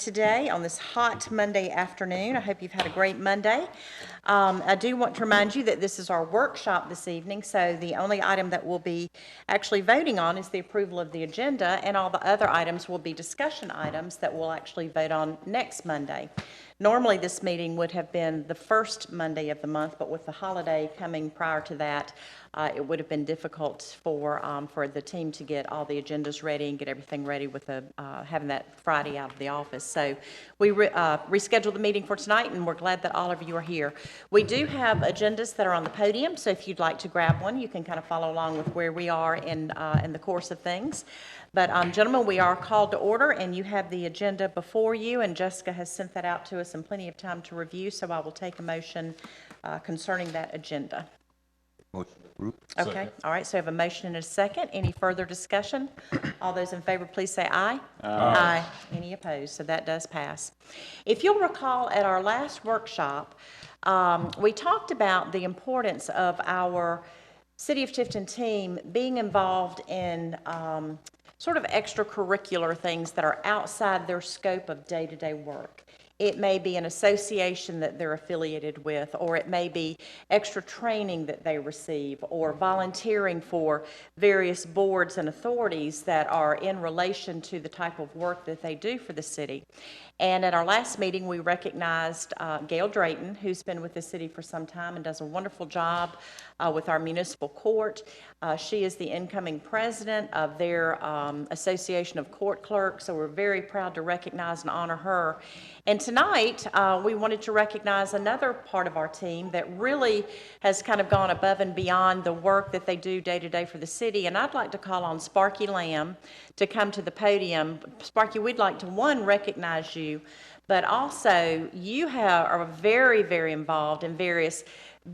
today on this hot Monday afternoon. I hope you've had a great Monday. I do want to remind you that this is our workshop this evening, so the only item that we'll be actually voting on is the approval of the agenda, and all the other items will be discussion items that we'll actually vote on next Monday. Normally, this meeting would have been the first Monday of the month, but with the holiday coming prior to that, it would have been difficult for the team to get all the agendas ready and get everything ready with having that Friday out of the office. So we rescheduled the meeting for tonight, and we're glad that all of you are here. We do have agendas that are on the podium, so if you'd like to grab one, you can kind of follow along with where we are in the course of things. But gentlemen, we are called to order, and you have the agenda before you, and Jessica has sent that out to us in plenty of time to review, so I will take a motion concerning that agenda. Motion approved. Okay, Second. all right, so I have a motion and a second. Any further discussion? All those in favor, please say aye. Aye. Any opposed? So that does pass. If you'll recall, at our last workshop, we talked about the importance of our City of Tifton team being involved in sort of extracurricular things that are outside their scope of day-to-day work. It may be an association that they're affiliated with, or it may be extra training that they receive, or volunteering for various boards and authorities that are in relation to the type of work that they do for the city. And at our last meeting, we recognized Gail Drayton, who's been with the city for some time and does a wonderful job with our municipal court. She is the incoming president of their Association of Court Clerks, so we're very proud to recognize and honor her. And tonight, we wanted to recognize another part of our team that really has kind of gone above and beyond the work that they do day to day for the city. And I'd like to call on Sparky Lamb to come to the podium. Sparky, we'd like to, one, recognize you, but also you are very, very involved in various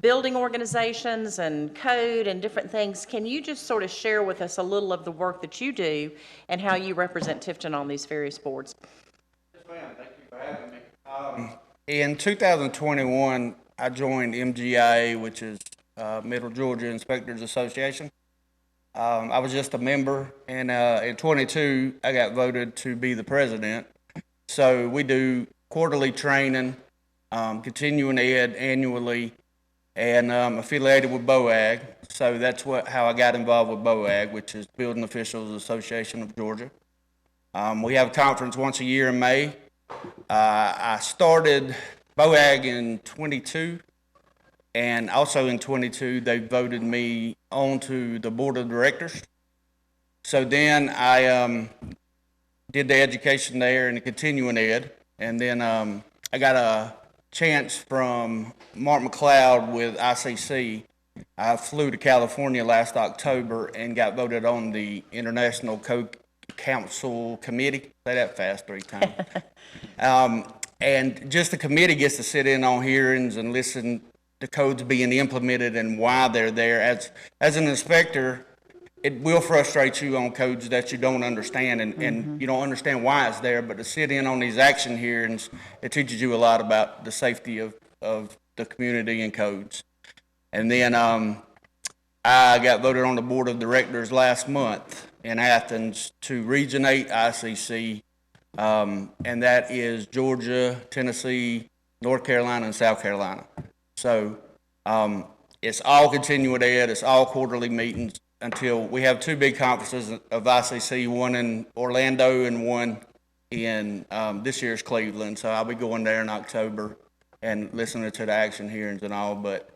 building organizations and code and different things. Can you just sort of share with us a little of the work that you do and how you represent Tifton on these various boards? Yes, ma'am. Thank you for having me. In 2021, I joined MGIA, which is Middle Georgia Inspectors Association. I was just a member, and in 22, I got voted to be the president. So we do quarterly training, continuing ed annually, and affiliated with BOAG. So that's how I got involved with BOAG, which is Building Officials Association of Georgia. We have a conference once a year in May. I started BOAG in 22, and also in 22, they voted me onto the board of directors. So then I did the education there and the continuing ed, and then I got a chance from Mark McLeod with ICC. I flew to California last October and got voted on the International Council Committee. Say that fast 3 times. And just the committee gets to sit in on hearings and listen to codes being implemented and why they're there. As an inspector, it will frustrate you on codes that you don't understand and you don't understand why it's there, but to sit in on these action hearings, it teaches you a lot about the safety of the community and codes. And then I got voted on the board of directors last month in Athens to Region 8 ICC, and that is Georgia, Tennessee, North Carolina, and South Carolina. So it's all continuing ed, it's all quarterly meetings until we have 2 big conferences of ICC, one in Orlando and one in this year's Cleveland. So I'll be going there in October and listening to the action hearings and all. But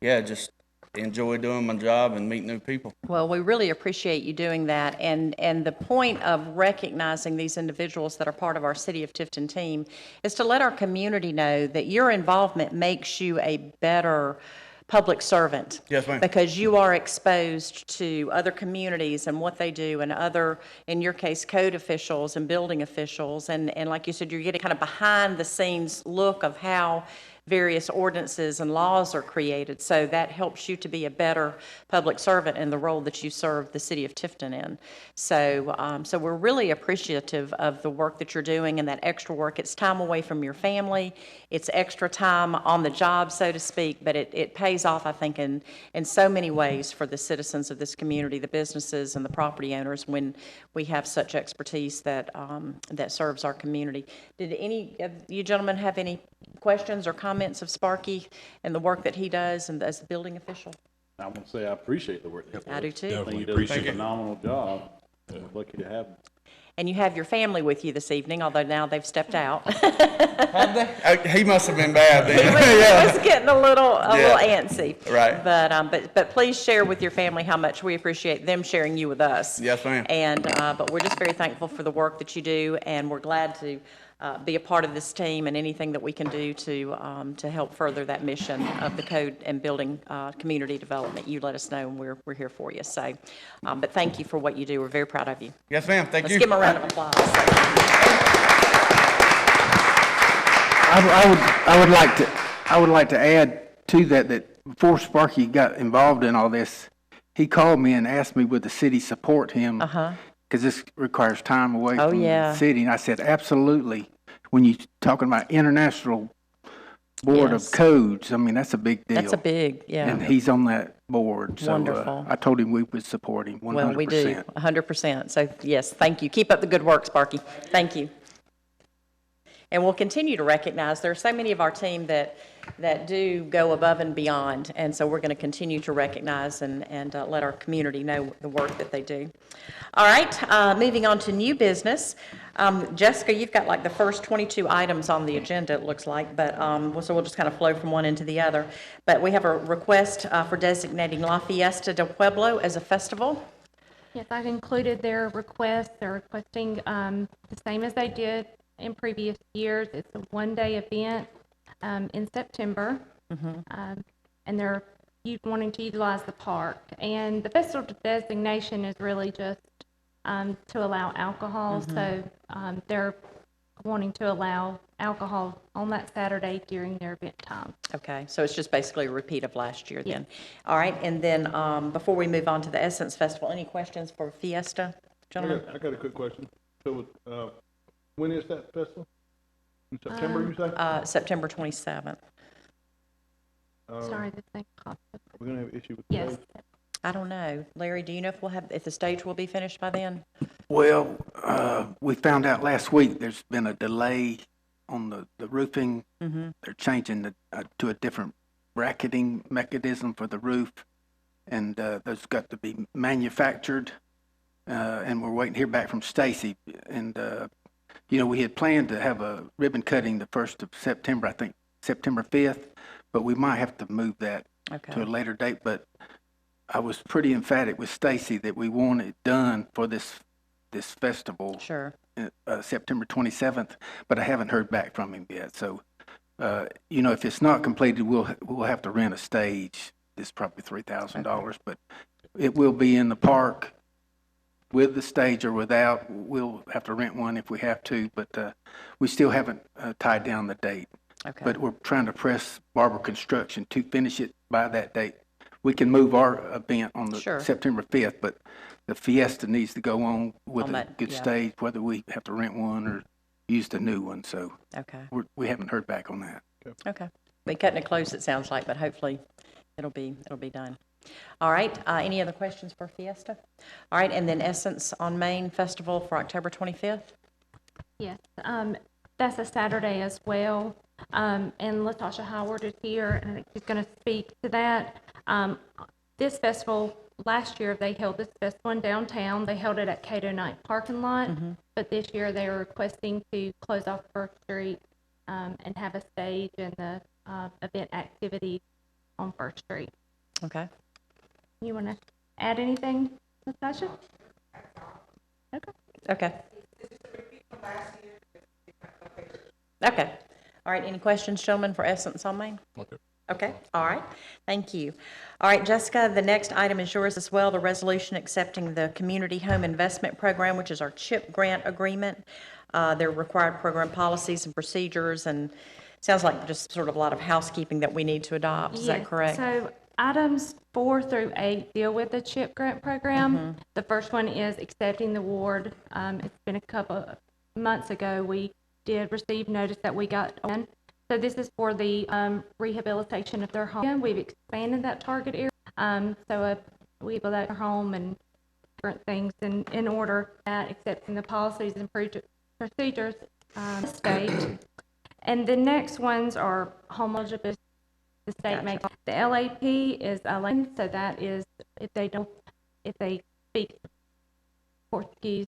yeah, just enjoy doing my job and meet new people. Well, we really appreciate you doing that. And the point of recognizing these individuals that are part of our City of Tifton team is to let our community know that your involvement makes you a better public servant. Yes, ma'am. Because you are exposed to other communities and what they do, and other, in your case, code officials and building officials. And like you said, you're getting kind of behind the scenes look of how various ordinances and laws are created. So that helps you to be a better public servant in the role that you serve the city of Tifton in. So we're really appreciative of the work that you're doing and that extra work. It's time away from your family. It's extra time on the job, so to speak, but it pays off, I think, in so many ways for the citizens of this community, the businesses and the property owners, when we have such expertise that serves our community. Did any of you gentlemen have any questions or comments of Sparky and the work that he does and as the building official? I want to say I appreciate the work. I do too. I think he does a phenomenal job. We're lucky to have him. And you have your family with you this evening, although now they've stepped out. Have they? He must have been bad then. He was getting a little antsy. Right. But please share with your family how much we appreciate them sharing you with us. Yes, ma'am. And, but we're just very thankful for the work that you do, and we're glad to be a part of this team and anything that we can do to help further that mission of the code and building community development. You let us know, and we're here for you. So, but thank you for what you do. We're very proud of you. Yes, ma'am. Thank you. Let's give him a round of applause. I would like to add to that before Sparky got involved in all this, he called me and asked me would the city support him. Because this requires time away from the city. And I said, absolutely. When you're talking about International Board of Codes, I mean, that's a big deal. That's a big, And he's on that board. So Wonderful. I told him we would support him 100%. Well, we do, 100%. So, yes, thank you. Keep up the good work, Sparky. Thank you. And we'll continue to recognize, there are so many of our team that do go above and beyond, and so we're going to continue to recognize and let our community know the work that they do. All right, moving on to new business. Jessica, you've got like the first 22 items on the agenda, it looks like, but so we'll just kind of flow from one into the other. But we have a request for designating La Fiesta del Pueblo as a festival. Yes, I've included their request. They're requesting the same as they did in previous years. It's a one-day event in September, and they're wanting to utilize the park. And the festival designation is really just to allow alcohol, so they're wanting to allow alcohol on that Saturday during their event time. Okay, so it's just basically a repeat of last year then. All right, and then before we move on to the Essence Festival, any questions for Fiesta, gentlemen? I got a quick question. So, when is that festival? In September, you say? September 27th. Sorry, this thing popped up. We're gonna have an issue with the Yes. date? I don't know. Larry, do you know if the stage will be finished by then? Well, we found out last week there's been a delay on the roofing. They're changing to a different bracketing mechanism for the roof, and those got to be manufactured. And we're waiting to hear back from Stacy. And we had planned to have a ribbon cutting the 1st of September, I think September 5th, but we might have to move that to a later date. But I was pretty emphatic with Stacy that we want it done for this festival. Sure. September 27th, but I haven't heard back from him yet. So, if it's not completed, we'll have to rent a stage. It's probably $3,000, but it will be in the park with the stage or without. We'll have to rent one if we have to, but we still haven't tied down the date. Okay. But we're trying to press Barber Construction to finish it by that date. We can move our event on the September 5th, but the Fiesta needs to go on with a good stage, whether we have to rent one or use the new one. So we haven't heard back on that. Okay. We're cutting it close, it sounds like, but hopefully it'll be done. All right. Any other questions for Fiesta? All right. And then Essence on Main Festival for October 25th? Yes. That's a Saturday as well. And Latasha Howard is here, and she's going to speak to that. This festival, last year they held this festival in downtown. They held it at Cato Knight parking lot, but this year they are requesting to close off First Street and have a stage and the event activities on First Street. Okay. You want to add anything, Natasha? Okay. Okay. All right. Any questions, gentlemen, for Essence on Main? Okay. All right. Thank you. All right, Jessica, the next item is yours as well, the resolution accepting the Community Home Investment Program, which is our CHIP grant agreement. Their required program policies and procedures and sounds like just sort of a lot of housekeeping that we need to adopt. Is that Yes. correct? So items 4 through 8 deal with the CHIP grant program. The first one is accepting the award. It's been a couple of months ago, we did receive notice that we got one. So this is for the rehabilitation of their home. We've expanded that target area. We built their home and different things in order at accepting the policies and procedures state. And the next ones are home eligibility. The state makes, the LAP is a land, so that is if they speak Portuguese